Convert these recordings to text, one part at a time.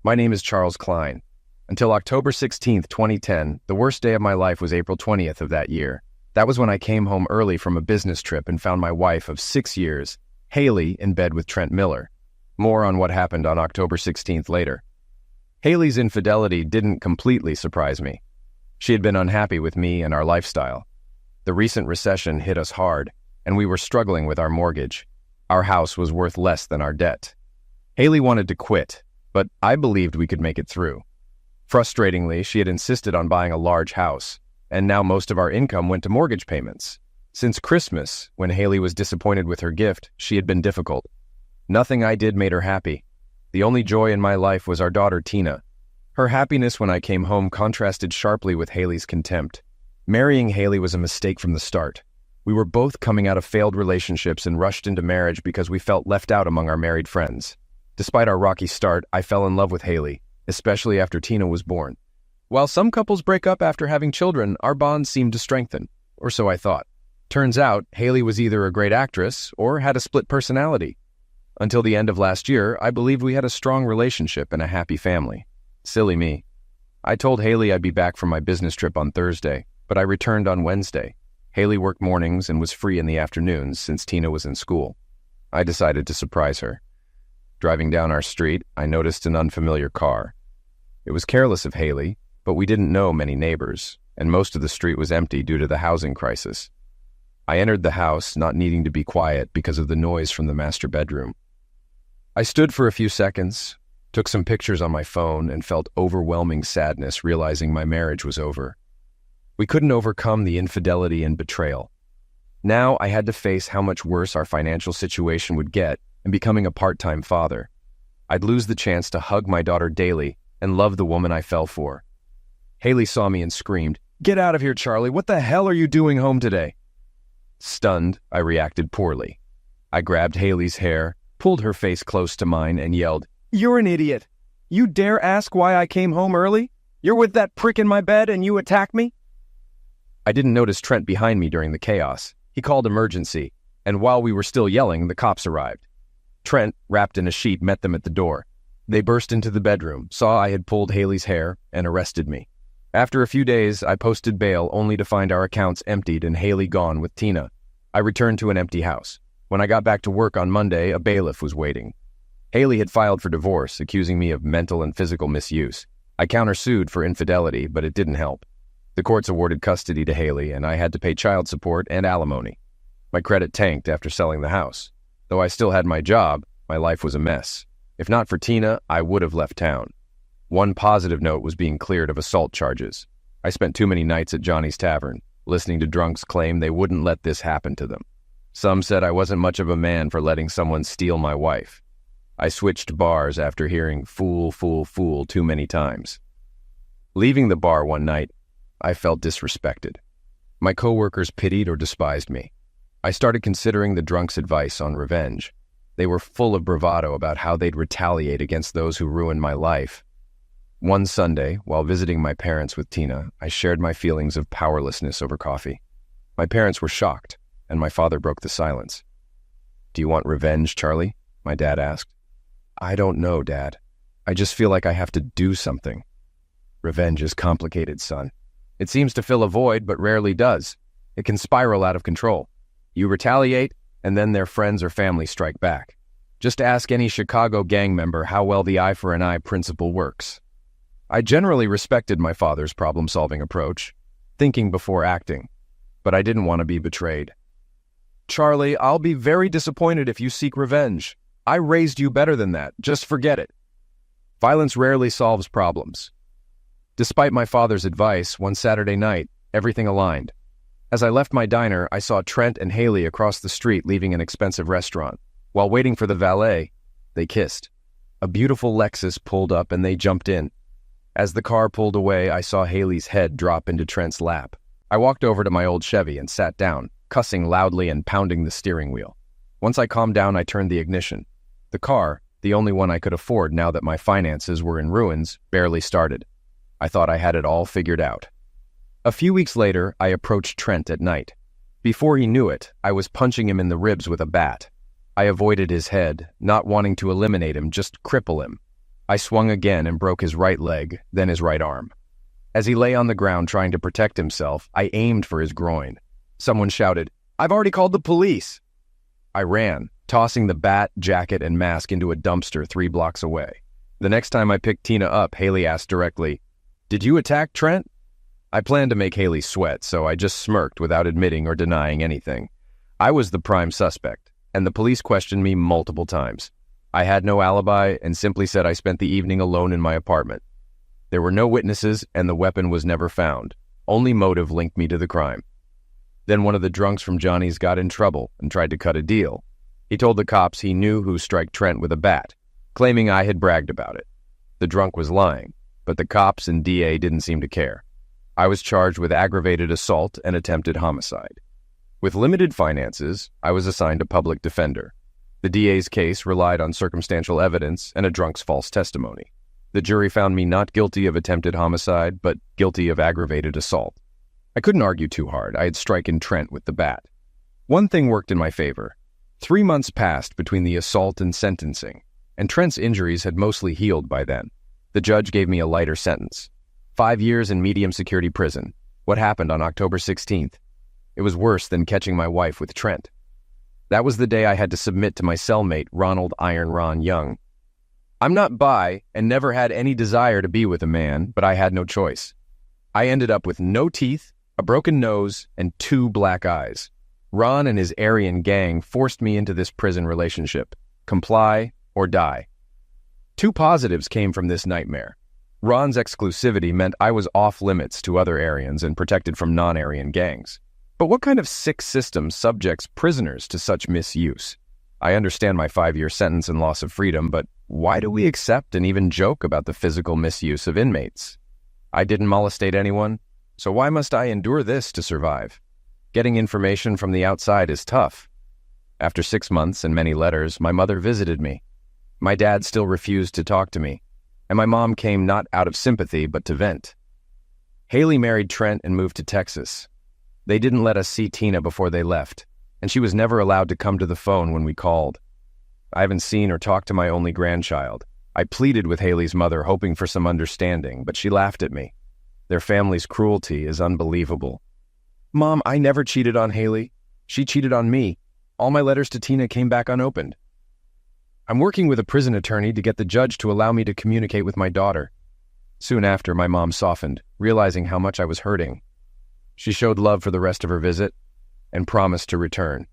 My name is Charles Klein. Until October 16th, 2010, the worst day of my life was April 20th of that year. That was when I came home early from a business trip and found my wife of 6 years, Haley, in bed with Trent Miller. More on what happened on October 16th later. Haley's infidelity didn't completely surprise me. She had been unhappy with me and our lifestyle. The recent recession hit us hard, and we were struggling with our mortgage. Our house was worth less than our debt. Haley wanted to quit, but I believed we could make it through. Frustratingly, she had insisted on buying a large house, and now most of our income went to mortgage payments. Since Christmas, when Haley was disappointed with her gift, she had been difficult. Nothing I did made her happy. The only joy in my life was our daughter, Tina. Her happiness when I came home contrasted sharply with Haley's contempt. Marrying Haley was a mistake from the start. We were both coming out of failed relationships and rushed into marriage because we felt left out among our married friends. Despite our rocky start, I fell in love with Haley, especially after Tina was born. While some couples break up after having children, our bond seemed to strengthen, or so I thought. Turns out, Haley was either a great actress or had a split personality. Until the end of last year, I believed we had a strong relationship and a happy family. Silly me. I told Haley I'd be back from my business trip on Thursday, but I returned on Wednesday. Haley worked mornings and was free in the afternoons since Tina was in school. I decided to surprise her. Driving down our street, I noticed an unfamiliar car. It was careless of Haley, but we didn't know many neighbors, and most of the street was empty due to the housing crisis. I entered the house, not needing to be quiet because of the noise from the master bedroom. I stood for a few seconds, took some pictures on my phone, and felt overwhelming sadness realizing my marriage was over. We couldn't overcome the infidelity and betrayal. Now I had to face how much worse our financial situation would get and becoming a part-time father. I'd lose the chance to hug my daughter daily and love the woman I fell for. Haley saw me and screamed, "Get out of here, Charlie! What the hell are you doing home today?" Stunned, I reacted poorly. I grabbed Haley's hair, pulled her face close to mine, and yelled, "You're an idiot! You dare ask why I came home early? You're with that prick in my bed and you attack me?" I didn't notice Trent behind me during the chaos. He called emergency, and while we were still yelling, the cops arrived. Trent, wrapped in a sheet, met them at the door. They burst into the bedroom, saw I had pulled Haley's hair, and arrested me. After a few days, I posted bail only to find our accounts emptied and Haley gone with Tina. I returned to an empty house. When I got back to work on Monday, a bailiff was waiting. Haley had filed for divorce, accusing me of mental and physical misuse. I countersued for infidelity, but it didn't help. The courts awarded custody to Haley, and I had to pay child support and alimony. My credit tanked after selling the house. Though I still had my job, my life was a mess. If not for Tina, I would have left town. One positive note was being cleared of assault charges. I spent too many nights at Johnny's Tavern, listening to drunks claim they wouldn't let this happen to them. Some said I wasn't much of a man for letting someone steal my wife. I switched bars after hearing "fool, fool, fool" too many times. Leaving the bar one night, I felt disrespected. My coworkers pitied or despised me. I started considering the drunks' advice on revenge. They were full of bravado about how they'd retaliate against those who ruined my life. One Sunday, while visiting my parents with Tina, I shared my feelings of powerlessness over coffee. My parents were shocked, and my father broke the silence. "Do you want revenge, Charlie?" my dad asked. "I don't know, Dad. I just feel like I have to do something." "Revenge is complicated, son. It seems to fill a void, but rarely does. It can spiral out of control. You retaliate, and then their friends or family strike back. Just ask any Chicago gang member how well the eye for an eye principle works." I generally respected my father's problem-solving approach, thinking before acting, but I didn't want to be betrayed. "Charlie, I'll be very disappointed if you seek revenge. I raised you better than that. Just forget it." Violence rarely solves problems. Despite my father's advice, one Saturday night, everything aligned. As I left my diner, I saw Trent and Haley across the street leaving an expensive restaurant. While waiting for the valet, they kissed. A beautiful Lexus pulled up and they jumped in. As the car pulled away, I saw Haley's head drop into Trent's lap. I walked over to my old Chevy and sat down, cussing loudly and pounding the steering wheel. Once I calmed down, I turned the ignition. The car, the only one I could afford now that my finances were in ruins, barely started. I thought I had it all figured out. A few weeks later, I approached Trent at night. Before he knew it, I was punching him in the ribs with a bat. I avoided his head, not wanting to eliminate him, just cripple him. I swung again and broke his right leg, then his right arm. As he lay on the ground trying to protect himself, I aimed for his groin. Someone shouted, "I've already called the police!" I ran, tossing the bat, jacket, and mask into a dumpster 3 blocks away. The next time I picked Tina up, Haley asked directly, "Did you attack Trent?" I planned to make Haley sweat, so I just smirked without admitting or denying anything. I was the prime suspect, and the police questioned me multiple times. I had no alibi and simply said I spent the evening alone in my apartment. There were no witnesses, and the weapon was never found. Only motive linked me to the crime. Then one of the drunks from Johnny's got in trouble and tried to cut a deal. He told the cops he knew who struck Trent with a bat, claiming I had bragged about it. The drunk was lying, but the cops and DA didn't seem to care. I was charged with aggravated assault and attempted homicide. With limited finances, I was assigned a public defender. The DA's case relied on circumstantial evidence and a drunk's false testimony. The jury found me not guilty of attempted homicide, but guilty of aggravated assault. I couldn't argue too hard. I had stricken Trent with the bat. One thing worked in my favor. 3 months passed between the assault and sentencing, and Trent's injuries had mostly healed by then. The judge gave me a lighter sentence. 5 years in medium security prison. What happened on October 16th? It was worse than catching my wife with Trent. That was the day I had to submit to my cellmate, Ronald Iron Ron Young. I'm not bi and never had any desire to be with a man, but I had no choice. I ended up with no teeth, a broken nose, and 2 black eyes. Ron and his Aryan gang forced me into this prison relationship. Comply or die. 2 positives came from this nightmare. Ron's exclusivity meant I was off limits to other Aryans and protected from non-Aryan gangs. But what kind of sick system subjects prisoners to such misuse? I understand my 5-year sentence and loss of freedom, but why do we accept and even joke about the physical misuse of inmates? I didn't molestate anyone, so why must I endure this to survive? Getting information from the outside is tough. After 6 months and many letters, my mother visited me. My dad still refused to talk to me, and my mom came not out of sympathy but to vent. Haley married Trent and moved to Texas. They didn't let us see Tina before they left, and she was never allowed to come to the phone when we called. I haven't seen or talked to my only grandchild. I pleaded with Haley's mother, hoping for some understanding, but she laughed at me. Their family's cruelty is unbelievable. Mom, I never cheated on Haley. She cheated on me. All my letters to Tina came back unopened. I'm working with a prison attorney to get the judge to allow me to communicate with my daughter. Soon after, my mom softened, realizing how much I was hurting. She showed love for the rest of her visit and promised to return.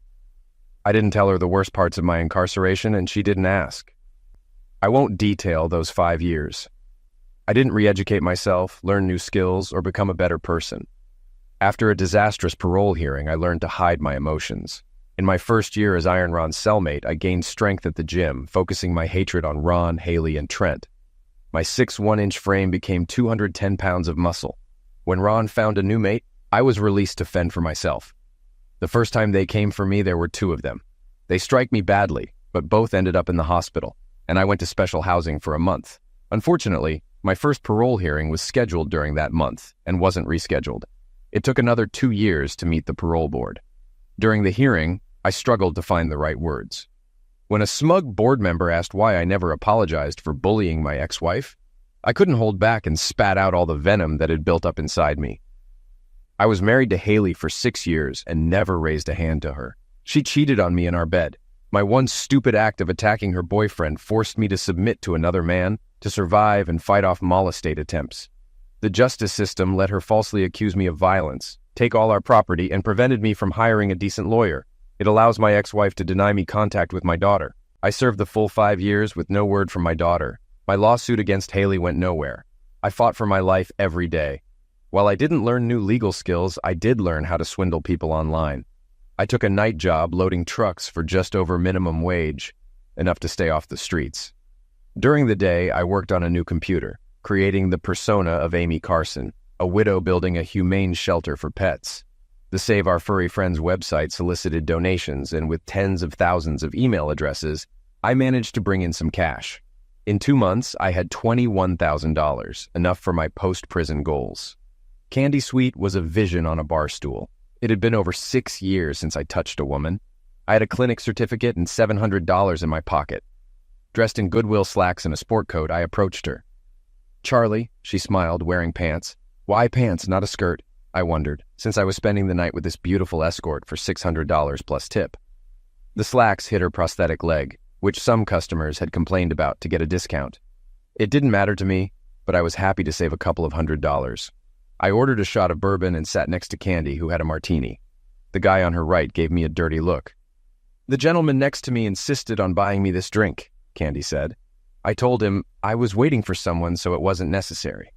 I didn't tell her the worst parts of my incarceration, and she didn't ask. I won't detail those 5 years. I didn't re-educate myself, learn new skills, or become a better person. After a disastrous parole hearing, I learned to hide my emotions. In my first year as Iron Ron's cellmate, I gained strength at the gym, focusing my hatred on Ron, Haley, and Trent. My 6'1" frame became 210 pounds of muscle. When Ron found a new mate, I was released to fend for myself. The first time they came for me, there were 2 of them. They strike me badly, but both ended up in the hospital, and I went to special housing for a month. Unfortunately, my first parole hearing was scheduled during that month and wasn't rescheduled. It took another 2 years to meet the parole board. During the hearing, I struggled to find the right words. When a smug board member asked why I never apologized for bullying my ex-wife, I couldn't hold back and spat out all the venom that had built up inside me. I was married to Haley for 6 years and never raised a hand to her. She cheated on me in our bed. My one stupid act of attacking her boyfriend forced me to submit to another man, to survive and fight off molestate attempts. The justice system let her falsely accuse me of violence, take all our property, and prevented me from hiring a decent lawyer. It allows my ex-wife to deny me contact with my daughter. I served the full 5 years with no word from my daughter. My lawsuit against Haley went nowhere. I fought for my life every day. While I didn't learn new legal skills, I did learn how to swindle people online. I took a night job loading trucks for just over minimum wage, enough to stay off the streets. During the day, I worked on a new computer, creating the persona of Amy Carson, a widow building a humane shelter for pets. The Save Our Furry Friends website solicited donations, and with tens of thousands of email addresses, I managed to bring in some cash. In 2 months, I had $21,000, enough for my post-prison goals. Candy Sweet was a vision on a bar stool. It had been over 6 years since I touched a woman. I had a clinic certificate and $700 in my pocket. Dressed in Goodwill slacks and a sport coat, I approached her. "Charlie," she smiled, wearing pants. "Why pants, not a skirt?" I wondered, since I was spending the night with this beautiful escort for $600 plus tip. The slacks hit her prosthetic leg, which some customers had complained about to get a discount. It didn't matter to me, but I was happy to save a couple of $100. I ordered a shot of bourbon and sat next to Candy, who had a martini. The guy on her right gave me a dirty look. "The gentleman next to me insisted on buying me this drink," Candy said. I told him I was waiting for someone, so it wasn't necessary.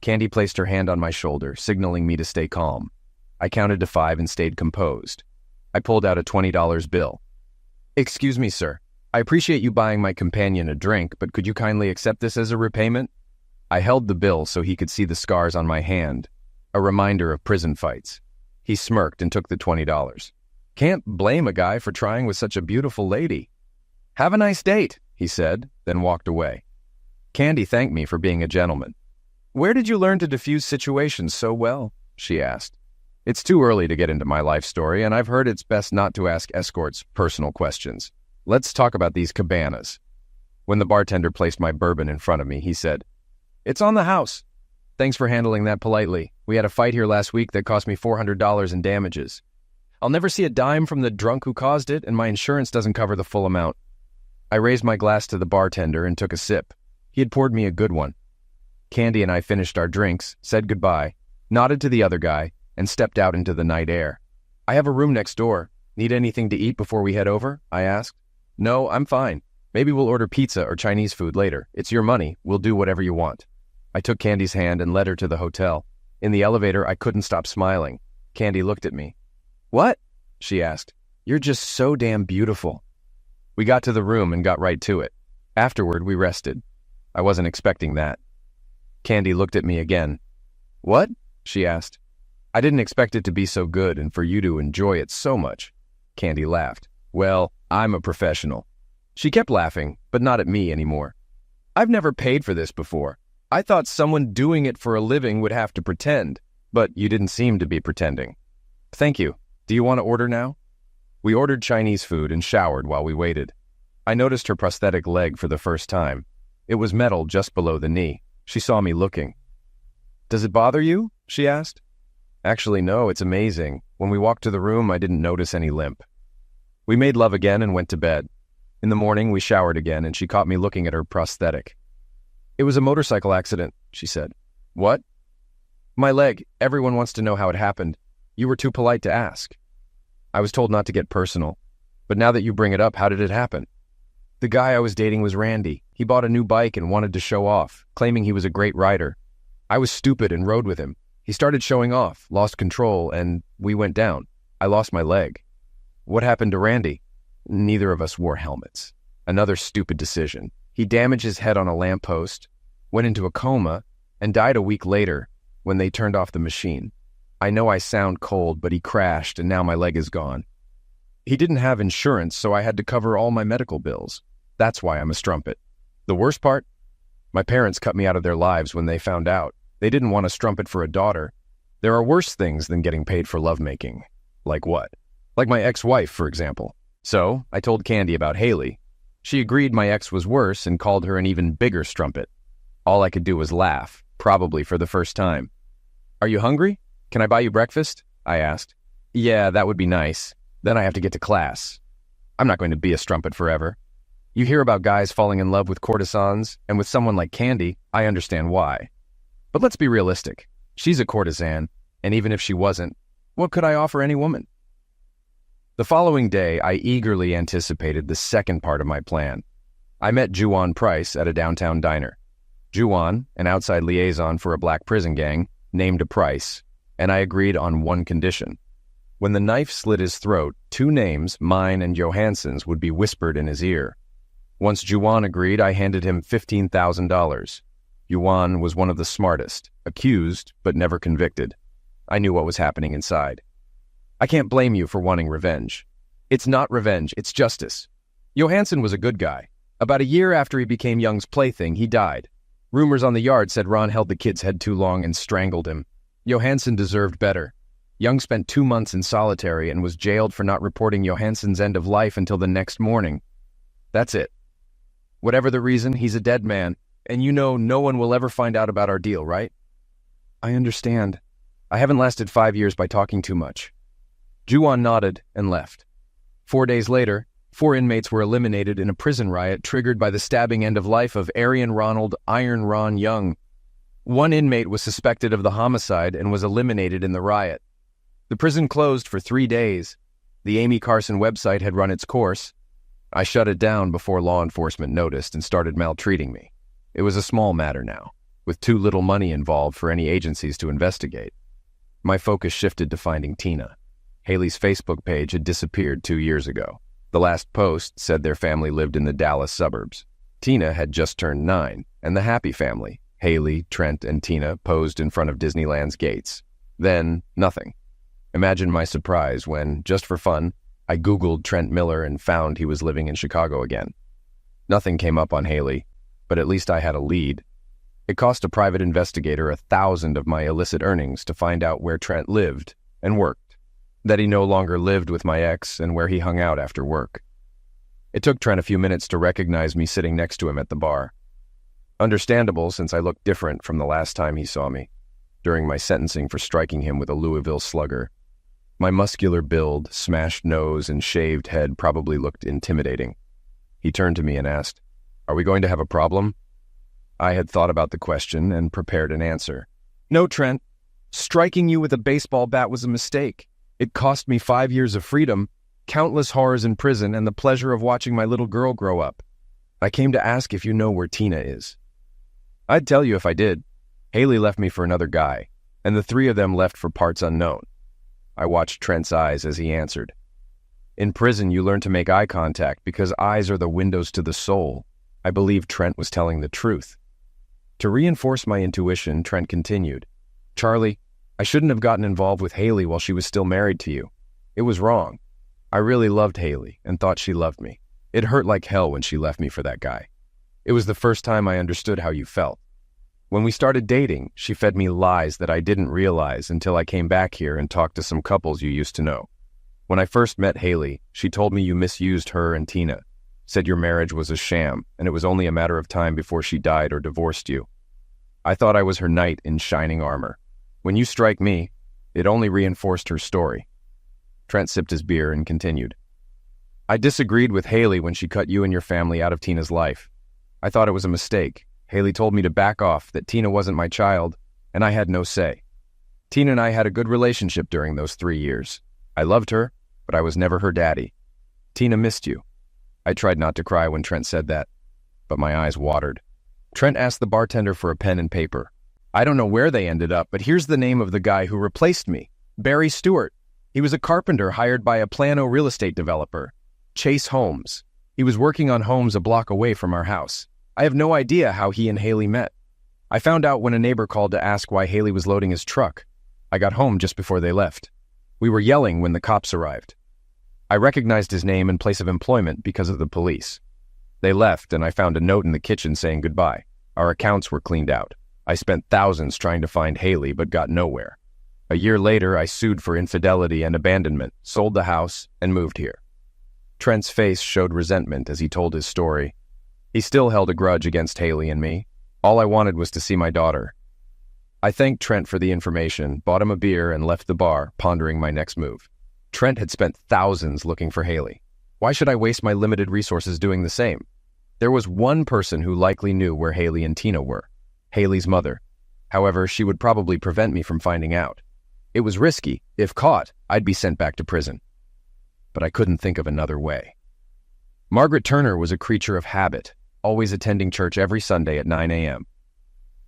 Candy placed her hand on my shoulder, signaling me to stay calm. I counted to 5 and stayed composed. I pulled out a $20 bill. "Excuse me, sir. I appreciate you buying my companion a drink, but could you kindly accept this as a repayment?" I held the bill so he could see the scars on my hand, a reminder of prison fights. He smirked and took the $20. "Can't blame a guy for trying with such a beautiful lady." "Have a nice date," he said, then walked away. Candy thanked me for being a gentleman. "Where did you learn to diffuse situations so well?" she asked. It's too early to get into my life story, and I've heard it's best not to ask escorts personal questions. Let's talk about these cabanas. When the bartender placed my bourbon in front of me, he said, "It's on the house. Thanks for handling that politely. We had a fight here last week that cost me $400 in damages. I'll never see a dime from the drunk who caused it, and my insurance doesn't cover the full amount." I raised my glass to the bartender and took a sip. He had poured me a good one. Candy and I finished our drinks, said goodbye, nodded to the other guy, and stepped out into the night air. "I have a room next door. Need anything to eat before we head over?" I asked. "No, I'm fine. Maybe we'll order pizza or Chinese food later. It's your money. We'll do whatever you want." I took Candy's hand and led her to the hotel. In the elevator, I couldn't stop smiling. Candy looked at me. "What?" she asked. "You're just so damn beautiful." We got to the room and got right to it. Afterward, we rested. I wasn't expecting that. Candy looked at me again. "What?" she asked. "I didn't expect it to be so good and for you to enjoy it so much." Candy laughed. "Well, I'm a professional." She kept laughing, but not at me anymore. "I've never paid for this before. I thought someone doing it for a living would have to pretend, but you didn't seem to be pretending." "Thank you. Do you want to order now?" We ordered Chinese food and showered while we waited. I noticed her prosthetic leg for the first time. It was metal just below the knee. She saw me looking. "Does it bother you?" she asked. "Actually, no, it's amazing. When we walked to the room, I didn't notice any limp." We made love again and went to bed. In the morning, we showered again, and she caught me looking at her prosthetic. "It was a motorcycle accident," she said. "What?" "My leg. Everyone wants to know how it happened. You were too polite to ask." "I was told not to get personal. But now that you bring it up, how did it happen?" "The guy I was dating was Randy. He bought a new bike and wanted to show off, claiming he was a great rider. I was stupid and rode with him. He started showing off, lost control, and we went down. I lost my leg." "What happened to Randy?" "Neither of us wore helmets. Another stupid decision. He damaged his head on a lamppost, went into a coma, and died a week later when they turned off the machine. I know I sound cold, but he crashed, and now my leg is gone. He didn't have insurance, so I had to cover all my medical bills. That's why I'm a strumpet. The worst part? My parents cut me out of their lives when they found out. They didn't want a strumpet for a daughter. There are worse things than getting paid for lovemaking." "Like what?" "Like my ex-wife, for example." So I told Candy about Haley. She agreed my ex was worse and called her an even bigger strumpet. All I could do was laugh, probably for the first time. "Are you hungry? Can I buy you breakfast?" I asked. "Yeah, that would be nice. Then I have to get to class. I'm not going to be a strumpet forever." You hear about guys falling in love with courtesans, and with someone like Candy, I understand why. But let's be realistic. She's a courtesan, and even if she wasn't, what could I offer any woman? The following day, I eagerly anticipated the second part of my plan. I met Juwan Price at a downtown diner. Juwan, an outside liaison for a black prison gang, named a price, and I agreed on one condition. When the knife slit his throat, 2 names, mine and Johansson's, would be whispered in his ear. Once Juwan agreed, I handed him $15,000. Juwan was one of the smartest, accused but never convicted. I knew what was happening inside. "I can't blame you for wanting revenge." "It's not revenge, it's justice. Johansson was a good guy. About a year after he became Young's plaything, he died. Rumors on the yard said Ron held the kid's head too long and strangled him. Johansson deserved better. Young spent 2 months in solitary and was jailed for not reporting Johansson's end of life until the next morning. That's it. Whatever the reason, he's a dead man, and you know no one will ever find out about our deal, right? I understand. I haven't lasted 5 years by talking too much. Juan nodded and left. 4 days later, 4 inmates were eliminated in a prison riot triggered by the stabbing end of life of Arian Ronald Iron Ron Young. 1 inmate was suspected of the homicide and was eliminated in the riot. The prison closed for 3 days. The Amy Carson website had run its course. I shut it down before law enforcement noticed and started maltreating me. It was a small matter now, with too little money involved for any agencies to investigate. My focus shifted to finding Tina. Haley's Facebook page had disappeared 2 years ago. The last post said their family lived in the Dallas suburbs. Tina had just turned 9, and the happy family, Haley, Trent, and Tina, posed in front of Disneyland's gates. Then, nothing. Imagine my surprise when, just for fun, I Googled Trent Miller and found he was living in Chicago again. Nothing came up on Haley, but at least I had a lead. It cost a private investigator 1,000 of my illicit earnings to find out where Trent lived and worked, that he no longer lived with my ex and where he hung out after work. It took Trent a few minutes to recognize me sitting next to him at the bar. Understandable, since I looked different from the last time he saw me, during my sentencing for striking him with a Louisville slugger. My muscular build, smashed nose, and shaved head probably looked intimidating. He turned to me and asked, "Are we going to have a problem?" I had thought about the question and prepared an answer. "No, Trent. Striking you with a baseball bat was a mistake. It cost me 5 years of freedom, countless horrors in prison, and the pleasure of watching my little girl grow up. I came to ask if you know where Tina is." "I'd tell you if I did. Haley left me for another guy, and the 3 of them left for parts unknown." I watched Trent's eyes as he answered. "In prison, you learn to make eye contact because eyes are the windows to the soul." I believed Trent was telling the truth. To reinforce my intuition, Trent continued, "Charlie, I shouldn't have gotten involved with Haley while she was still married to you. It was wrong. I really loved Haley and thought she loved me. It hurt like hell when she left me for that guy. It was the first time I understood how you felt. When we started dating, she fed me lies that I didn't realize until I came back here and talked to some couples you used to know. When I first met Haley, she told me you misused her and Tina, said your marriage was a sham, and it was only a matter of time before she died or divorced you. I thought I was her knight in shining armor. When you strike me, it only reinforced her story." Trent sipped his beer and continued. "I disagreed with Haley when she cut you and your family out of Tina's life. I thought it was a mistake. Haley told me to back off, that Tina wasn't my child, and I had no say. Tina and I had a good relationship during those 3 years. I loved her, but I was never her daddy. Tina missed you." I tried not to cry when Trent said that, but my eyes watered. Trent asked the bartender for a pen and paper. "I don't know where they ended up, but here's the name of the guy who replaced me. Barry Stewart. He was a carpenter hired by a Plano real estate developer, Chase Holmes. He was working on homes a block away from our house. I have no idea how he and Haley met. I found out when a neighbor called to ask why Haley was loading his truck. I got home just before they left. We were yelling when the cops arrived. I recognized his name and place of employment because of the police. They left, and I found a note in the kitchen saying goodbye. Our accounts were cleaned out. I spent thousands trying to find Haley, but got nowhere. A year later, I sued for infidelity and abandonment, sold the house, and moved here." Trent's face showed resentment as he told his story. He still held a grudge against Haley and me. All I wanted was to see my daughter. I thanked Trent for the information, bought him a beer, and left the bar, pondering my next move. Trent had spent thousands looking for Haley. Why should I waste my limited resources doing the same? There was one person who likely knew where Haley and Tina were, Haley's mother. However, she would probably prevent me from finding out. It was risky. If caught, I'd be sent back to prison. But I couldn't think of another way. Margaret Turner was a creature of habit, always attending church every Sunday at 9 a.m.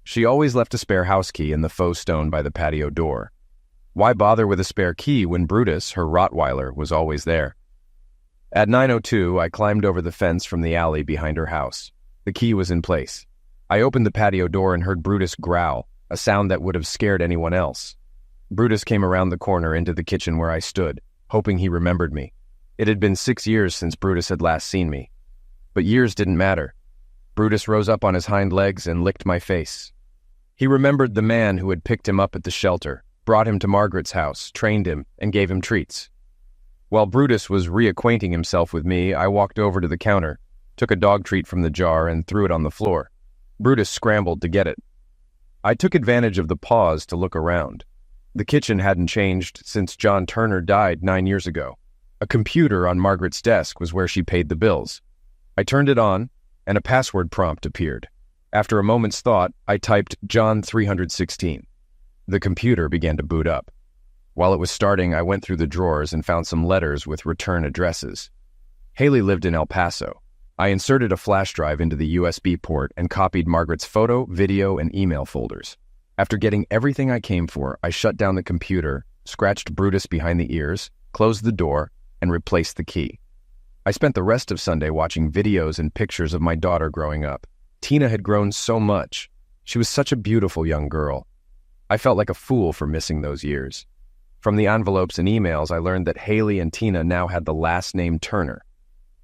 She always left a spare house key in the faux stone by the patio door. Why bother with a spare key when Brutus, her Rottweiler, was always there? At 9:02, I climbed over the fence from the alley behind her house. The key was in place. I opened the patio door and heard Brutus growl, a sound that would have scared anyone else. Brutus came around the corner into the kitchen where I stood, hoping he remembered me. It had been 6 years since Brutus had last seen me. But years didn't matter. Brutus rose up on his hind legs and licked my face. He remembered the man who had picked him up at the shelter, brought him to Margaret's house, trained him, and gave him treats. While Brutus was reacquainting himself with me, I walked over to the counter, took a dog treat from the jar and threw it on the floor. Brutus scrambled to get it. I took advantage of the pause to look around. The kitchen hadn't changed since John Turner died 9 years ago. A computer on Margaret's desk was where she paid the bills. I turned it on, and a password prompt appeared. After a moment's thought, I typed John 316. The computer began to boot up. While it was starting, I went through the drawers and found some letters with return addresses. Haley lived in El Paso. I inserted a flash drive into the USB port and copied Margaret's photo, video, and email folders. After getting everything I came for, I shut down the computer, scratched Brutus behind the ears, closed the door, and replaced the key. I spent the rest of Sunday watching videos and pictures of my daughter growing up. Tina had grown so much. She was such a beautiful young girl. I felt like a fool for missing those years. From the envelopes and emails, I learned that Haley and Tina now had the last name Turner.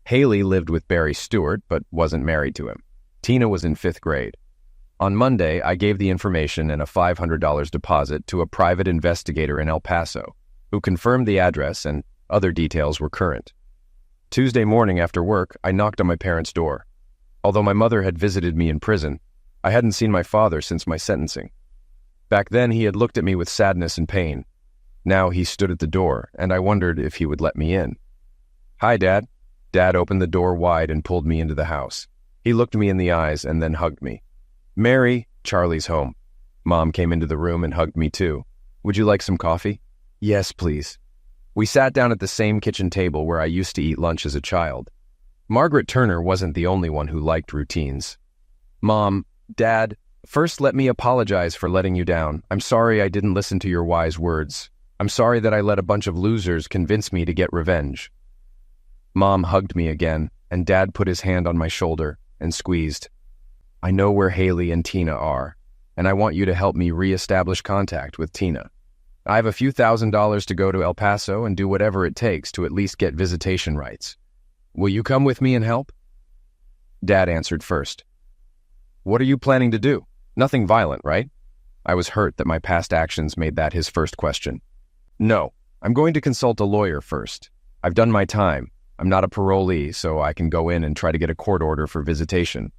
Haley lived with Barry Stewart, but wasn't married to him. Tina was in 5th grade. On Monday, I gave the information and a $500 deposit to a private investigator in El Paso, who confirmed the address and other details were current. Tuesday morning after work, I knocked on my parents' door. Although my mother had visited me in prison, I hadn't seen my father since my sentencing. Back then, he had looked at me with sadness and pain. Now he stood at the door, and I wondered if he would let me in. "Hi, Dad." Dad opened the door wide and pulled me into the house. He looked me in the eyes and then hugged me. "Mary, Charlie's home." Mom came into the room and hugged me too. "Would you like some coffee?" "Yes, please." We sat down at the same kitchen table where I used to eat lunch as a child. Margaret Turner wasn't the only one who liked routines. "Mom, Dad, first let me apologize for letting you down. I'm sorry I didn't listen to your wise words. I'm sorry that I let a bunch of losers convince me to get revenge." Mom hugged me again, and Dad put his hand on my shoulder and squeezed. "I know where Haley and Tina are, and I want you to help me re-establish contact with Tina. I have a few $1,000s to go to El Paso and do whatever it takes to at least get visitation rights. Will you come with me and help?" Dad answered first. "What are you planning to do? Nothing violent, right?" I was hurt that my past actions made that his first question. "No, I'm going to consult a lawyer first. I've done my time. I'm not a parolee, so I can go in and try to get a court order for visitation.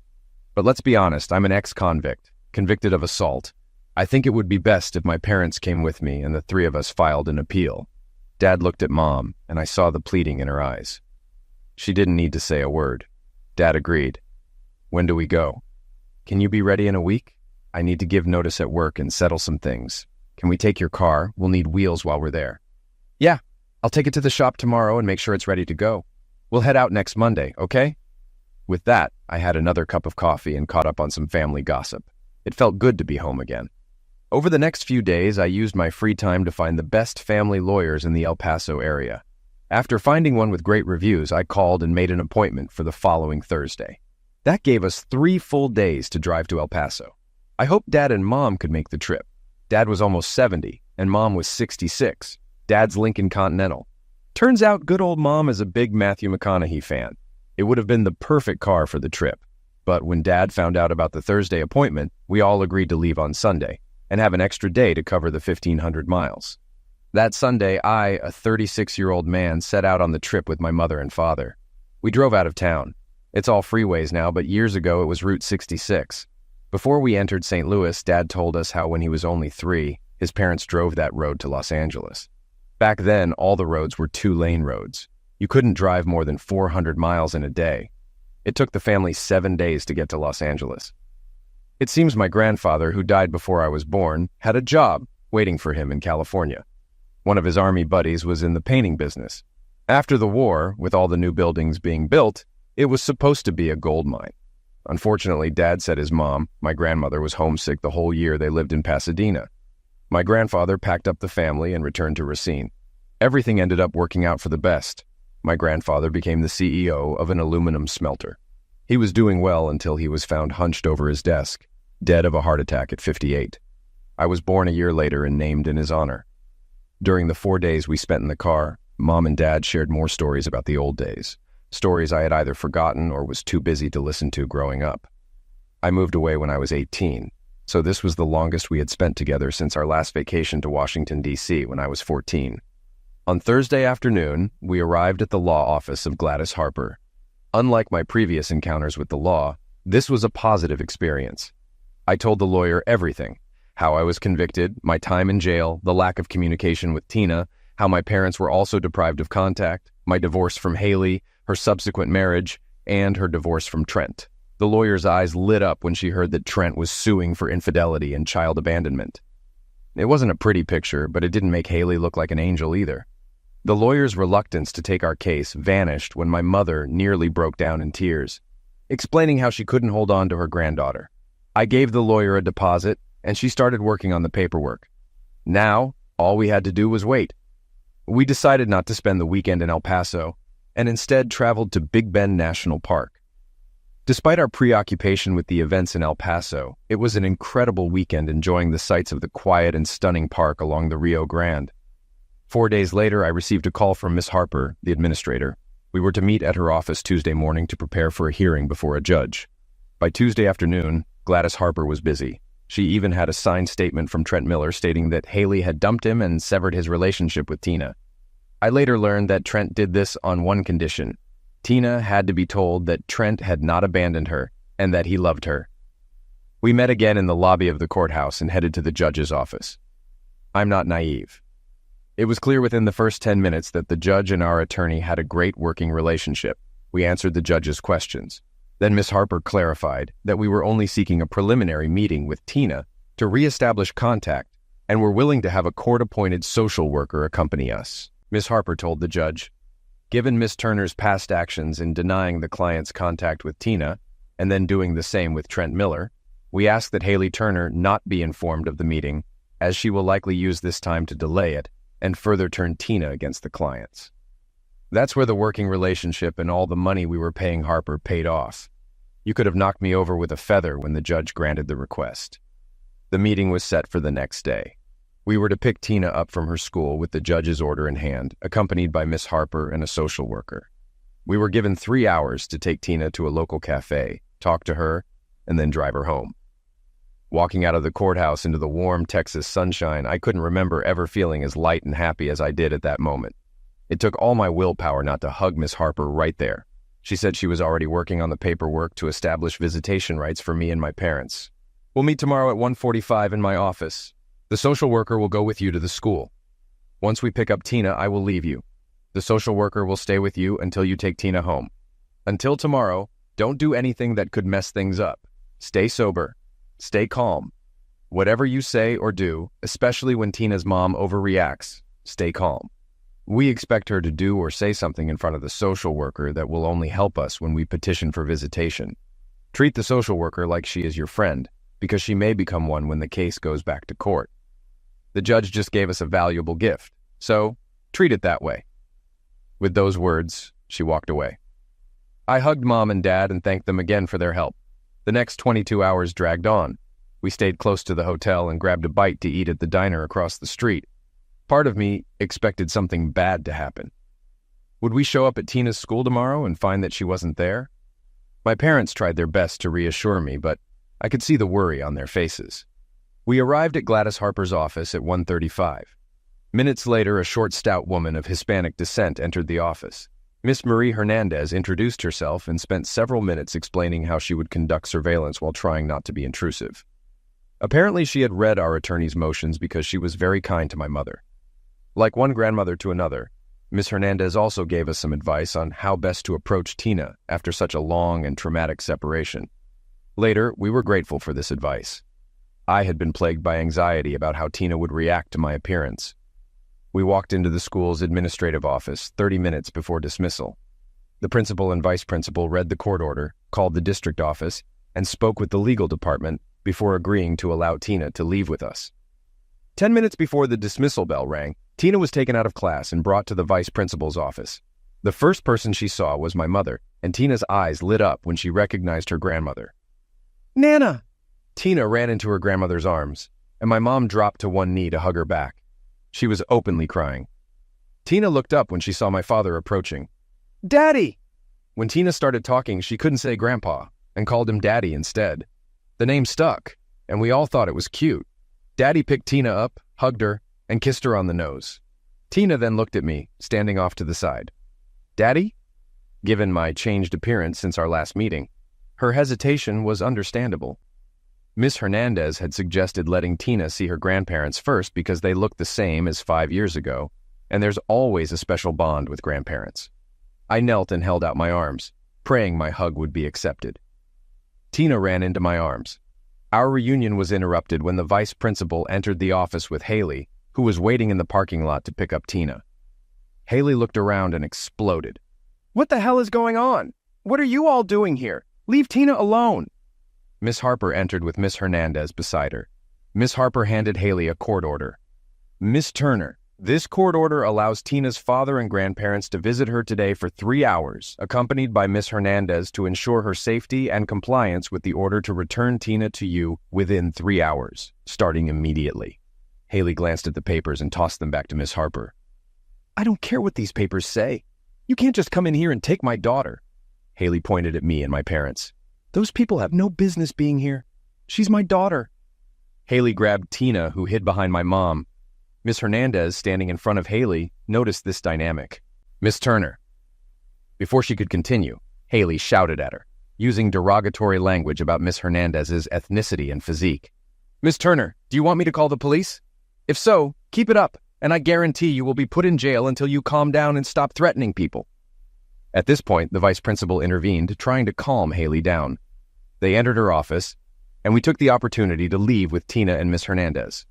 But let's be honest, I'm an ex-convict, convicted of assault. I think it would be best if my parents came with me and the three of us filed an appeal." Dad looked at Mom, and I saw the pleading in her eyes. She didn't need to say a word. Dad agreed. "When do we go?" "Can you be ready in a week? I need to give notice at work and settle some things. Can we take your car? We'll need wheels while we're there." "Yeah, I'll take it to the shop tomorrow and make sure it's ready to go. We'll head out next Monday, okay?" With that, I had another cup of coffee and caught up on some family gossip. It felt good to be home again. Over the next few days, I used my free time to find the best family lawyers in the El Paso area. After finding one with great reviews, I called and made an appointment for the following Thursday. That gave us 3 full days to drive to El Paso. I hoped Dad and Mom could make the trip. Dad was almost 70, and Mom was 66. Dad's Lincoln Continental. Turns out good old Mom is a big Matthew McConaughey fan. It would have been the perfect car for the trip. But when Dad found out about the Thursday appointment, we all agreed to leave on Sunday and have an extra day to cover the 1,500 miles. That Sunday, I, a 36-year-old man, set out on the trip with my mother and father. We drove out of town. It's all freeways now, but years ago it was Route 66. Before we entered St. Louis, Dad told us how when he was only 3, his parents drove that road to Los Angeles. Back then, all the roads were 2-lane roads. You couldn't drive more than 400 miles in a day. It took the family 7 days to get to Los Angeles. It seems my grandfather, who died before I was born, had a job waiting for him in California. One of his army buddies was in the painting business. After the war, with all the new buildings being built, it was supposed to be a gold mine. Unfortunately, Dad said his mom, my grandmother, was homesick the whole year they lived in Pasadena. My grandfather packed up the family and returned to Racine. Everything ended up working out for the best. My grandfather became the CEO of an aluminum smelter. He was doing well until he was found hunched over his desk, dead of a heart attack at 58. I was born a year later and named in his honor. During the 4 days we spent in the car, Mom and Dad shared more stories about the old days, stories I had either forgotten or was too busy to listen to growing up. I moved away when I was 18, so this was the longest we had spent together since our last vacation to Washington, D.C. when I was 14. On Thursday afternoon, we arrived at the law office of Gladys Harper. Unlike my previous encounters with the law, this was a positive experience. I told the lawyer everything: how I was convicted, my time in jail, the lack of communication with Tina, how my parents were also deprived of contact, my divorce from Haley, her subsequent marriage, and her divorce from Trent. The lawyer's eyes lit up when she heard that Trent was suing for infidelity and child abandonment. It wasn't a pretty picture, but it didn't make Haley look like an angel either. The lawyer's reluctance to take our case vanished when my mother nearly broke down in tears, explaining how she couldn't hold on to her granddaughter. I gave the lawyer a deposit, and she started working on the paperwork. Now, all we had to do was wait. We decided not to spend the weekend in El Paso, and instead traveled to Big Bend National Park. Despite our preoccupation with the events in El Paso, it was an incredible weekend enjoying the sights of the quiet and stunning park along the Rio Grande. 4 days later, I received a call from Miss Harper, the administrator. We were to meet at her office Tuesday morning to prepare for a hearing before a judge. By Tuesday afternoon, Gladys Harper was busy. She even had a signed statement from Trent Miller stating that Haley had dumped him and severed his relationship with Tina. I later learned that Trent did this on one condition: Tina had to be told that Trent had not abandoned her and that he loved her. We met again in the lobby of the courthouse and headed to the judge's office. I'm not naive. It was clear within the first 10 minutes that the judge and our attorney had a great working relationship. We answered the judge's questions. Then Miss Harper clarified that we were only seeking a preliminary meeting with Tina to reestablish contact and were willing to have a court-appointed social worker accompany us. Miss Harper told the judge, "Given Miss Turner's past actions in denying the client's contact with Tina and then doing the same with Trent Miller, we ask that Haley Turner not be informed of the meeting, as she will likely use this time to delay it and further turn Tina against the clients." That's where the working relationship and all the money we were paying Harper paid off. You could have knocked me over with a feather when the judge granted the request. The meeting was set for the next day. We were to pick Tina up from her school with the judge's order in hand, accompanied by Miss Harper and a social worker. We were given 3 hours to take Tina to a local cafe, talk to her, and then drive her home. Walking out of the courthouse into the warm Texas sunshine, I couldn't remember ever feeling as light and happy as I did at that moment. It took all my willpower not to hug Miss Harper right there. She said she was already working on the paperwork to establish visitation rights for me and my parents. "We'll meet tomorrow at 1:45 in my office. The social worker will go with you to the school. Once we pick up Tina, I will leave you. The social worker will stay with you until you take Tina home. Until tomorrow, don't do anything that could mess things up. Stay sober. Stay calm. Whatever you say or do, especially when Tina's mom overreacts, stay calm. We expect her to do or say something in front of the social worker that will only help us when we petition for visitation. Treat the social worker like she is your friend, because she may become one when the case goes back to court. The judge just gave us a valuable gift, so treat it that way." With those words, she walked away. I hugged Mom and Dad and thanked them again for their help. The next 22 hours dragged on. We stayed close to the hotel and grabbed a bite to eat at the diner across the street. Part of me expected something bad to happen. Would we show up at Tina's school tomorrow and find that she wasn't there? My parents tried their best to reassure me, but I could see the worry on their faces. We arrived at Gladys Harper's office at 1:35. Minutes later, a short, stout woman of Hispanic descent entered the office. Miss Marie Hernandez introduced herself and spent several minutes explaining how she would conduct surveillance while trying not to be intrusive. Apparently, she had read our attorney's motions because she was very kind to my mother. Like one grandmother to another, Miss Hernandez also gave us some advice on how best to approach Tina after such a long and traumatic separation. Later, we were grateful for this advice. I had been plagued by anxiety about how Tina would react to my appearance. We walked into the school's administrative office 30 minutes before dismissal. The principal and vice principal read the court order, called the district office, and spoke with the legal department before agreeing to allow Tina to leave with us. 10 minutes before the dismissal bell rang, Tina was taken out of class and brought to the vice principal's office. The first person she saw was my mother, and Tina's eyes lit up when she recognized her grandmother. "Nana!" Tina ran into her grandmother's arms, and my mom dropped to one knee to hug her back. She was openly crying. Tina looked up when she saw my father approaching. "Daddy!" When Tina started talking, she couldn't say Grandpa, and called him Daddy instead. The name stuck, and we all thought it was cute. Daddy picked Tina up, hugged her, and kissed her on the nose. Tina then looked at me, standing off to the side. "Daddy?" given my changed appearance since our last meeting. Her hesitation was understandable. Miss Hernandez had suggested letting Tina see her grandparents first because they looked the same as 5 years ago, and there's always a special bond with grandparents. I knelt and held out my arms, praying my hug would be accepted. Tina ran into my arms. Our reunion was interrupted when the vice principal entered the office with Haley, who was waiting in the parking lot to pick up Tina. Haley looked around and exploded. "What the hell is going on? What are you all doing here? Leave Tina alone." Miss Harper entered with Miss Hernandez beside her. Miss Harper handed Haley a court order. "Miss Turner, this court order allows Tina's father and grandparents to visit her today for 3 hours, accompanied by Miss Hernandez to ensure her safety and compliance with the order to return Tina to you within 3 hours, starting immediately." Haley glanced at the papers and tossed them back to Miss Harper. "I don't care what these papers say. You can't just come in here and take my daughter." Haley pointed at me and my parents. "Those people have no business being here. She's my daughter." Haley grabbed Tina, who hid behind my mom. Miss Hernandez, standing in front of Haley, noticed this dynamic. "Miss Turner." Before she could continue, Haley shouted at her, using derogatory language about Miss Hernandez's ethnicity and physique. "Miss Turner, do you want me to call the police? If so, keep it up, and I guarantee you will be put in jail until you calm down and stop threatening people." At this point, the vice principal intervened, trying to calm Haley down. They entered her office, and we took the opportunity to leave with Tina and Miss Hernandez.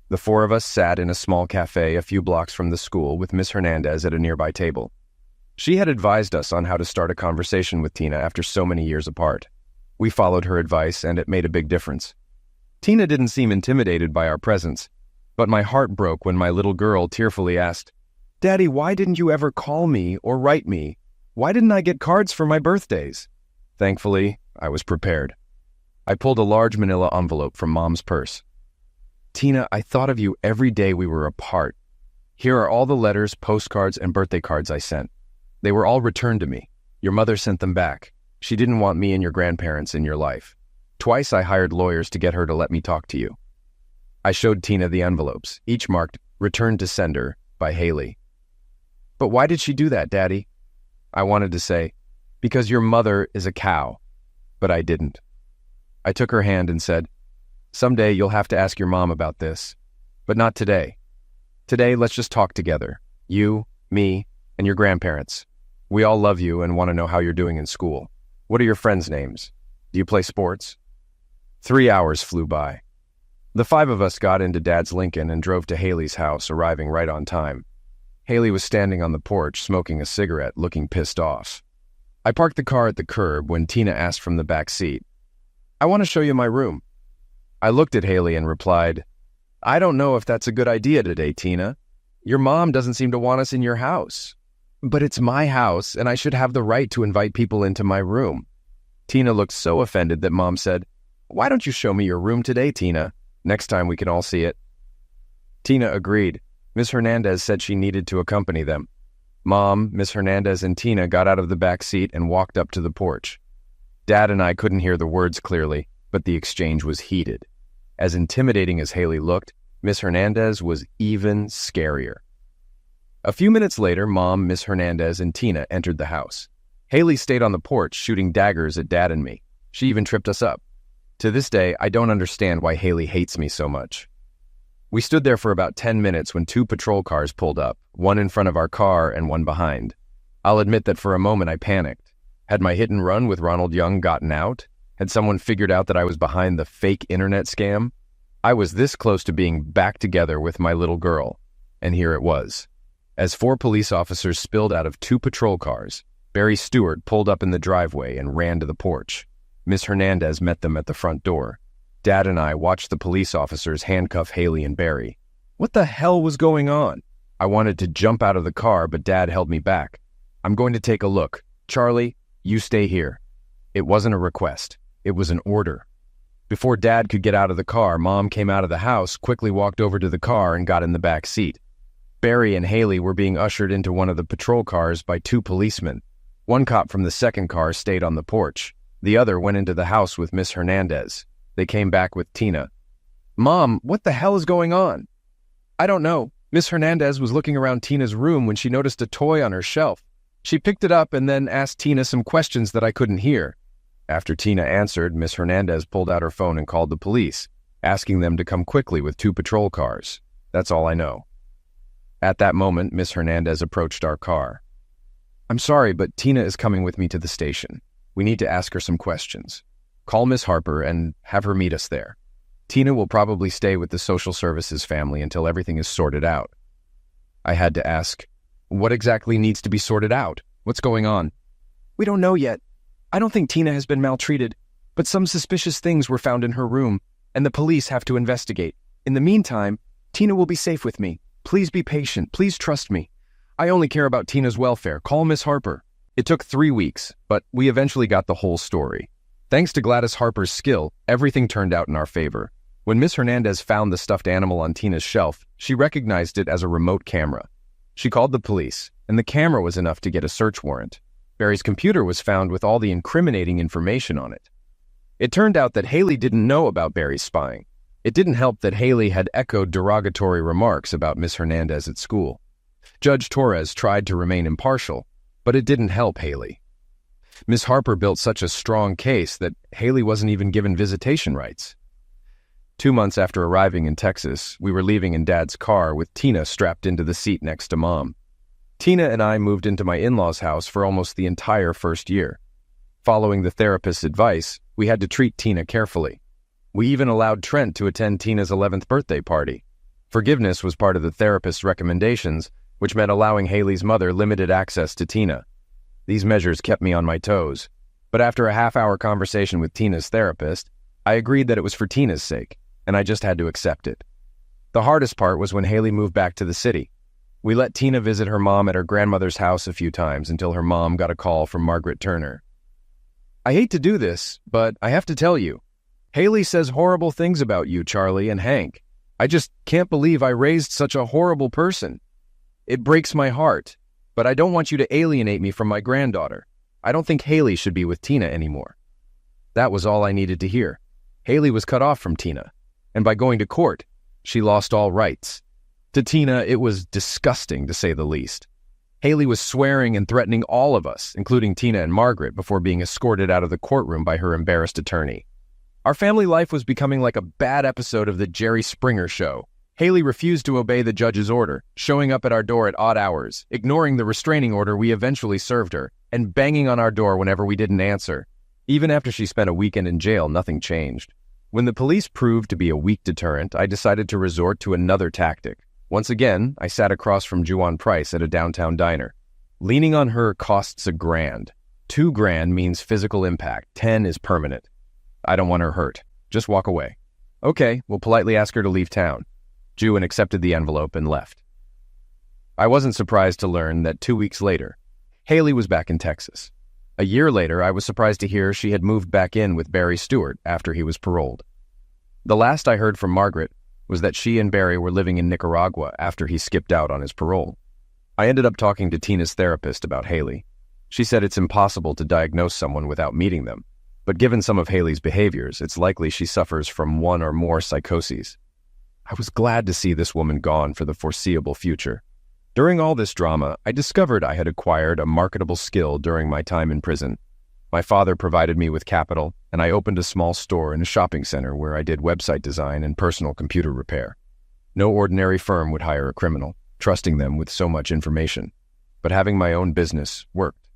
The 4 of us sat in a small cafe a few blocks from the school with Miss Hernandez at a nearby table. She had advised us on how to start a conversation with Tina after so many years apart. We followed her advice, and it made a big difference. Tina didn't seem intimidated by our presence, but my heart broke when my little girl tearfully asked, "Daddy, why didn't you ever call me or write me? Why didn't I get cards for my birthdays?" Thankfully, I was prepared. I pulled a large manila envelope from Mom's purse. "Tina, I thought of you every day we were apart. Here are all the letters, postcards, and birthday cards I sent. They were all returned to me. Your mother sent them back. She didn't want me and your grandparents in your life. Twice I hired lawyers to get her to let me talk to you." I showed Tina the envelopes, each marked "Returned to Sender" by Haley. "But why did she do that, Daddy?" I wanted to say, "Because your mother is a cow," but I didn't. I took her hand and said, "Someday you'll have to ask your mom about this, but not today. Today, let's just talk together. You, me, and your grandparents. We all love you and want to know how you're doing in school. What are your friends' names? Do you play sports?" 3 hours flew by. The 5 of us got into Dad's Lincoln and drove to Haley's house, arriving right on time. Haley was standing on the porch, smoking a cigarette, looking pissed off. I parked the car at the curb when Tina asked from the back seat, "I want to show you my room." I looked at Haley and replied, "I don't know if that's a good idea today, Tina. Your mom doesn't seem to want us in your house. But it's my house, and I should have the right to invite people into my room." Tina looked so offended that Mom said, "Why don't you show me your room today, Tina? Next time we can all see it." Tina agreed. Miss Hernandez said she needed to accompany them. Mom, Miss Hernandez, and Tina got out of the back seat and walked up to the porch. Dad and I couldn't hear the words clearly, but the exchange was heated. As intimidating as Haley looked, Miss Hernandez was even scarier. A few minutes later, Mom, Miss Hernandez, and Tina entered the house. Haley stayed on the porch, shooting daggers at Dad and me. She even tripped us up. To this day, I don't understand why Haley hates me so much. We stood there for about 10 minutes when 2 patrol cars pulled up, one in front of our car and one behind. I'll admit that for a moment I panicked. Had my hit and run with Ronald Young gotten out? Had someone figured out that I was behind the fake internet scam? I was this close to being back together with my little girl, and here it was. As 4 police officers spilled out of 2 patrol cars, Barry Stewart pulled up in the driveway and ran to the porch. Miss Hernandez met them at the front door. Dad and I watched the police officers handcuff Haley and Barry. What the hell was going on? I wanted to jump out of the car, but Dad held me back. "I'm going to take a look. Charlie, you stay here." It wasn't a request. It was an order. Before Dad could get out of the car, Mom came out of the house, quickly walked over to the car, and got in the back seat. Barry and Haley were being ushered into one of the patrol cars by 2 policemen. One cop from the second car stayed on the porch. The other went into the house with Miss Hernandez. They came back with Tina. "Mom, what the hell is going on?" "I don't know. Miss Hernandez was looking around Tina's room when she noticed a toy on her shelf. She picked it up and then asked Tina some questions that I couldn't hear. After Tina answered, Miss Hernandez pulled out her phone and called the police, asking them to come quickly with 2 patrol cars. That's all I know. At that moment, Miss Hernandez approached our car. "I'm sorry, but Tina is coming with me to the station. We need to ask her some questions. Call Miss Harper and have her meet us there. Tina will probably stay with the social services family until everything is sorted out." I had to ask, "What exactly needs to be sorted out? What's going on?" "We don't know yet. I don't think Tina has been maltreated, but some suspicious things were found in her room, and the police have to investigate. In the meantime, Tina will be safe with me. Please be patient. Please trust me. I only care about Tina's welfare. Call Miss Harper." It took 3 weeks, but we eventually got the whole story. Thanks to Gladys Harper's skill, everything turned out in our favor. When Miss Hernandez found the stuffed animal on Tina's shelf, she recognized it as a remote camera. She called the police, and the camera was enough to get a search warrant. Barry's computer was found with all the incriminating information on it. It turned out that Haley didn't know about Barry's spying. It didn't help that Haley had echoed derogatory remarks about Miss Hernandez at school. Judge Torres tried to remain impartial, but it didn't help Haley. Miss Harper built such a strong case that Haley wasn't even given visitation rights. 2 months after arriving in Texas, we were leaving in Dad's car with Tina strapped into the seat next to Mom. Tina and I moved into my in-laws' house for almost the entire first year. Following the therapist's advice, we had to treat Tina carefully. We even allowed Trent to attend Tina's 11th birthday party. Forgiveness was part of the therapist's recommendations, which meant allowing Haley's mother limited access to Tina. These measures kept me on my toes, but after a half-hour conversation with Tina's therapist, I agreed that it was for Tina's sake, and I just had to accept it. The hardest part was when Haley moved back to the city. We let Tina visit her mom at her grandmother's house a few times until her mom got a call from Margaret Turner. "I hate to do this, but I have to tell you. Haley says horrible things about you, Charlie, and Hank. I just can't believe I raised such a horrible person. It breaks my heart, but I don't want you to alienate me from my granddaughter. I don't think Haley should be with Tina anymore." That was all I needed to hear. Haley was cut off from Tina, and by going to court, she lost all rights. To Tina, it was disgusting, to say the least. Haley was swearing and threatening all of us, including Tina and Margaret, before being escorted out of the courtroom by her embarrassed attorney. Our family life was becoming like a bad episode of the Jerry Springer Show. Haley refused to obey the judge's order, showing up at our door at odd hours, ignoring the restraining order we eventually served her, and banging on our door whenever we didn't answer. Even after she spent a weekend in jail, nothing changed. When the police proved to be a weak deterrent, I decided to resort to another tactic. Once again, I sat across from Juwan Price at a downtown diner. Leaning on her costs $1,000. $2,000 means physical impact. 10 is permanent. I don't want her hurt. Just walk away. Okay, we'll politely ask her to leave town. Juwan accepted the envelope and left. I wasn't surprised to learn that 2 weeks later, Haley was back in Texas. A year later, I was surprised to hear she had moved back in with Barry Stewart after he was paroled. The last I heard from Margaret was that she and Barry were living in Nicaragua after he skipped out on his parole. I ended up talking to Tina's therapist about Haley. She said it's impossible to diagnose someone without meeting them, but given some of Haley's behaviors, it's likely she suffers from one or more psychoses. I was glad to see this woman gone for the foreseeable future. During all this drama, I discovered I had acquired a marketable skill during my time in prison. My father provided me with capital, and I opened a small store in a shopping center where I did website design and personal computer repair. No ordinary firm would hire a criminal, trusting them with so much information. But having my own business worked.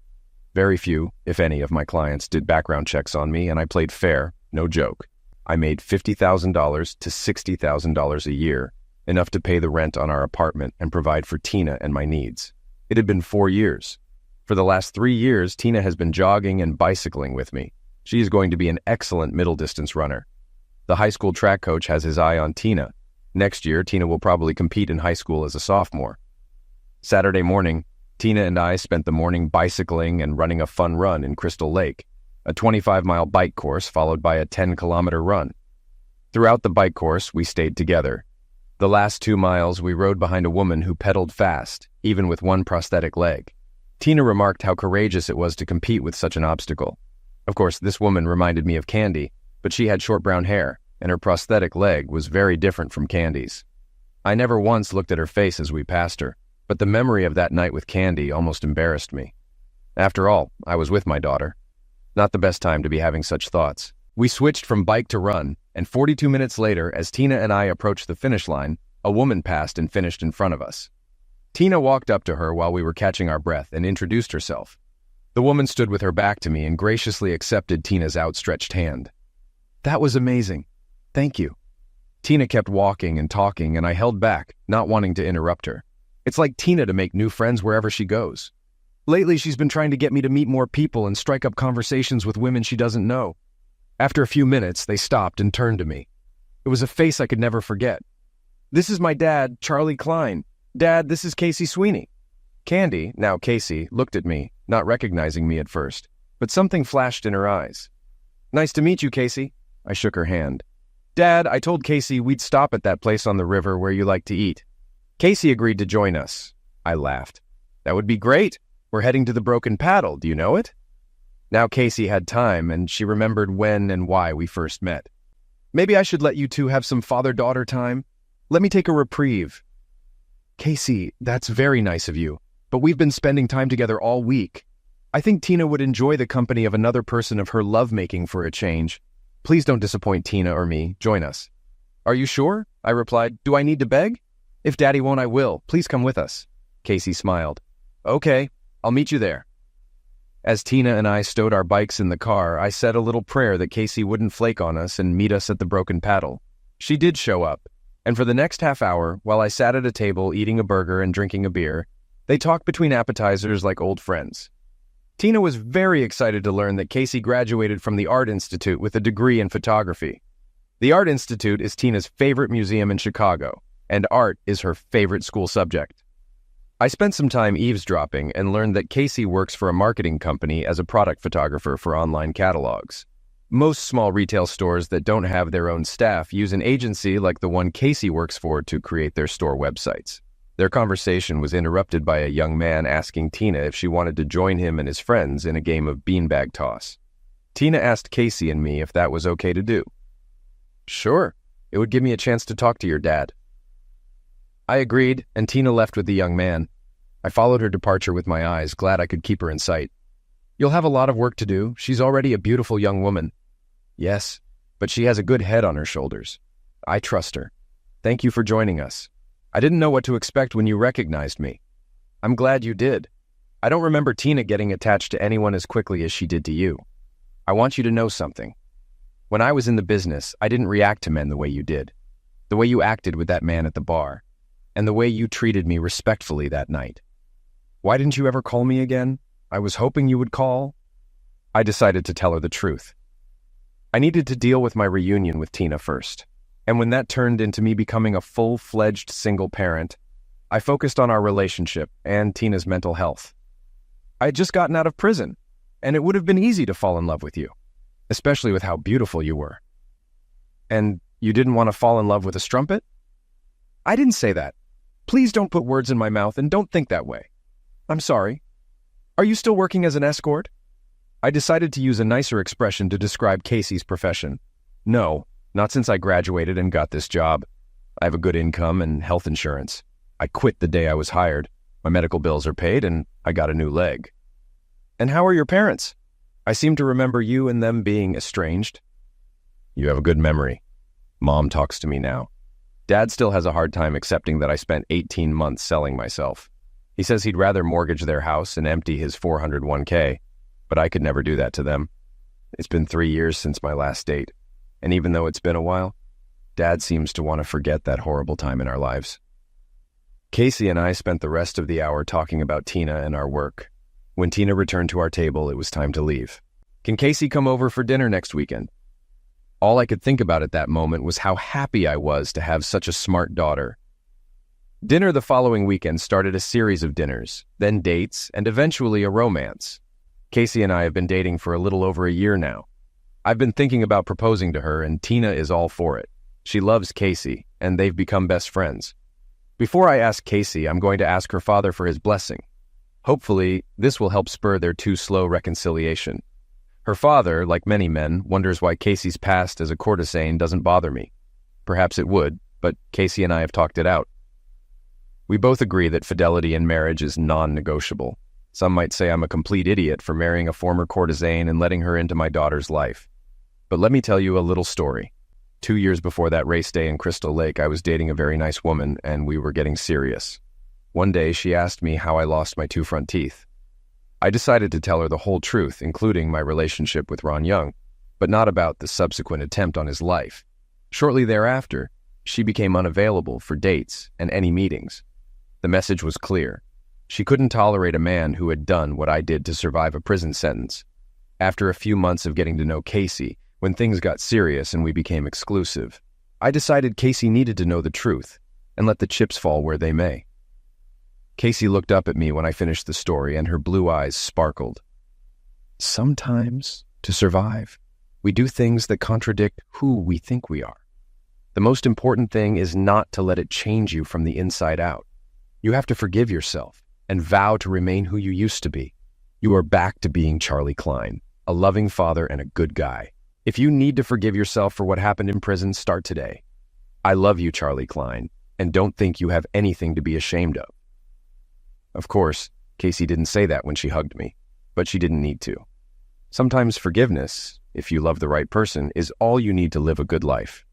Very few, if any, of my clients did background checks on me, and I played fair, no joke. I made $50,000 to $60,000 a year, enough to pay the rent on our apartment and provide for Tina and my needs. It had been 4 years. For the last 3 years, Tina has been jogging and bicycling with me. She is going to be an excellent middle-distance runner. The high school track coach has his eye on Tina. Next year, Tina will probably compete in high school as a sophomore. Saturday morning, Tina and I spent the morning bicycling and running a fun run in Crystal Lake, a 25-mile bike course followed by a 10-kilometer run. Throughout the bike course, we stayed together. The last 2 miles, we rode behind a woman who pedaled fast, even with one prosthetic leg. Tina remarked how courageous it was to compete with such an obstacle. Of course, this woman reminded me of Candy, but she had short brown hair, and her prosthetic leg was very different from Candy's. I never once looked at her face as we passed her, but the memory of that night with Candy almost embarrassed me. After all, I was with my daughter. Not the best time to be having such thoughts. We switched from bike to run, and 42 minutes later, as Tina and I approached the finish line, a woman passed and finished in front of us. Tina walked up to her while we were catching our breath and introduced herself. The woman stood with her back to me and graciously accepted Tina's outstretched hand. That was amazing. Thank you. Tina kept walking and talking, and I held back, not wanting to interrupt her. It's like Tina to make new friends wherever she goes. Lately, she's been trying to get me to meet more people and strike up conversations with women she doesn't know. After a few minutes, they stopped and turned to me. It was a face I could never forget. This is my dad, Charlie Klein. Dad, this is Casey Sweeney. Candy, now Casey, looked at me, not recognizing me at first, but something flashed in her eyes. Nice to meet you, Casey. I shook her hand. Dad, I told Casey we'd stop at that place on the river where you like to eat. Casey agreed to join us. I laughed. That would be great. We're heading to the Broken Paddle. Do you know it? Now Casey had time, and she remembered when and why we first met. Maybe I should let you two have some father-daughter time. Let me take a reprieve. Casey, that's very nice of you, but we've been spending time together all week. I think Tina would enjoy the company of another person of her lovemaking for a change. Please don't disappoint Tina or me. Join us. Are you sure? I replied. Do I need to beg? If Daddy won't, I will. Please come with us. Casey smiled. Okay, I'll meet you there. As Tina and I stowed our bikes in the car, I said a little prayer that Casey wouldn't flake on us and meet us at the Broken Paddle. She did show up, and for the next half hour, while I sat at a table eating a burger and drinking a beer, they talked between appetizers like old friends. Tina was very excited to learn that Casey graduated from the Art Institute with a degree in photography. The Art Institute is Tina's favorite museum in Chicago, and art is her favorite school subject. I spent some time eavesdropping and learned that Casey works for a marketing company as a product photographer for online catalogs. Most small retail stores that don't have their own staff use an agency like the one Casey works for to create their store websites. Their conversation was interrupted by a young man asking Tina if she wanted to join him and his friends in a game of beanbag toss. Tina asked Casey and me if that was okay to do. Sure, it would give me a chance to talk to your dad. I agreed, and Tina left with the young man. I followed her departure with my eyes, glad I could keep her in sight. You'll have a lot of work to do. She's already a beautiful young woman. Yes, but she has a good head on her shoulders. I trust her. Thank you for joining us. I didn't know what to expect when you recognized me. I'm glad you did. I don't remember Tina getting attached to anyone as quickly as she did to you. I want you to know something. When I was in the business, I didn't react to men the way you did. The way you acted with that man at the bar. And the way you treated me respectfully that night. Why didn't you ever call me again? I was hoping you would call. I decided to tell her the truth. I needed to deal with my reunion with Tina first. And when that turned into me becoming a full-fledged single parent, I focused on our relationship and Tina's mental health. I had just gotten out of prison, and it would have been easy to fall in love with you, especially with how beautiful you were. And you didn't want to fall in love with a strumpet? I didn't say that. Please don't put words in my mouth and don't think that way. I'm sorry. Are you still working as an escort? I decided to use a nicer expression to describe Casey's profession. No, not since I graduated and got this job. I have a good income and health insurance. I quit the day I was hired. My medical bills are paid and I got a new leg. And how are your parents? I seem to remember you and them being estranged. You have a good memory. Mom talks to me now. Dad still has a hard time accepting that I spent 18 months selling myself. He says he'd rather mortgage their house and empty his 401k, but I could never do that to them. It's been 3 years since my last date, and even though it's been a while, Dad seems to want to forget that horrible time in our lives. Casey and I spent the rest of the hour talking about Tina and our work. When Tina returned to our table, it was time to leave. Can Casey come over for dinner next weekend? All I could think about at that moment was how happy I was to have such a smart daughter. Dinner the following weekend started a series of dinners, then dates, and eventually a romance. Casey and I have been dating for a little over a year now. I've been thinking about proposing to her, and Tina is all for it. She loves Casey, and they've become best friends. Before I ask Casey, I'm going to ask her father for his blessing. Hopefully, this will help spur their too-slow reconciliation. Her father, like many men, wonders why Casey's past as a courtesan doesn't bother me. Perhaps it would, but Casey and I have talked it out. We both agree that fidelity in marriage is non-negotiable. Some might say I'm a complete idiot for marrying a former courtesan and letting her into my daughter's life. But let me tell you a little story. 2 years before that race day in Crystal Lake, I was dating a very nice woman, and we were getting serious. One day, she asked me how I lost my 2 front teeth. I decided to tell her the whole truth, including my relationship with Ron Young, but not about the subsequent attempt on his life. Shortly thereafter, she became unavailable for dates and any meetings. The message was clear. She couldn't tolerate a man who had done what I did to survive a prison sentence. After a few months of getting to know Casey, when things got serious and we became exclusive, I decided Casey needed to know the truth and let the chips fall where they may. Casey looked up at me when I finished the story, and her blue eyes sparkled. Sometimes, to survive, we do things that contradict who we think we are. The most important thing is not to let it change you from the inside out. You have to forgive yourself and vow to remain who you used to be. You are back to being Charlie Klein, a loving father and a good guy. If you need to forgive yourself for what happened in prison, start today. I love you, Charlie Klein, and don't think you have anything to be ashamed of. Of course, Casey didn't say that when she hugged me, but she didn't need to. Sometimes forgiveness, if you love the right person, is all you need to live a good life.